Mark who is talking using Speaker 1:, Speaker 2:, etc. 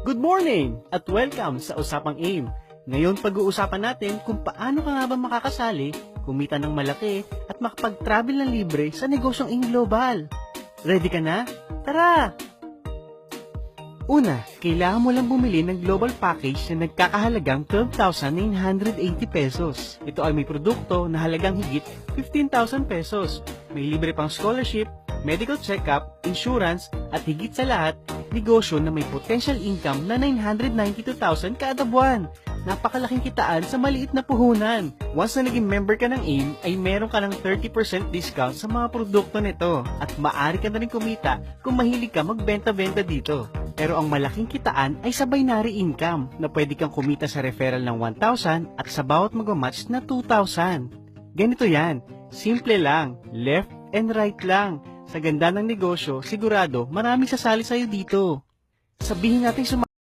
Speaker 1: Good morning at welcome sa Usapang AIM. Ngayon pag-uusapan natin kung paano ka nga ba makakasali, kumita ng malaki at makapag-travel ng libre sa negosyong AIM Global. Ready ka na? Tara! Una, kailangan mo lang bumili ng global package na nagkakahalagang 12,980 pesos. Ito ay may produkto na halagang higit 15,000 pesos. May libre pang scholarship, medical check-up, insurance, at higit sa lahat, negosyo na may potential income na 992,000 kada buwan. Napakalaking kitaan sa maliit na puhunan. Once na naging member ka ng AIM, ay meron ka ng 30% discount sa mga produkto nito. At maaari ka na rin kumita kung mahilig ka magbenta-benta dito. Pero ang malaking kitaan ay sa binary income na pwede kang kumita sa referral ng 1,000 at sa bawat mag-match na 2,000. Ganito yan, simple lang, left and right lang. Sa ganda ng negosyo, sigurado maraming sasali sa'yo dito. Sabihin natin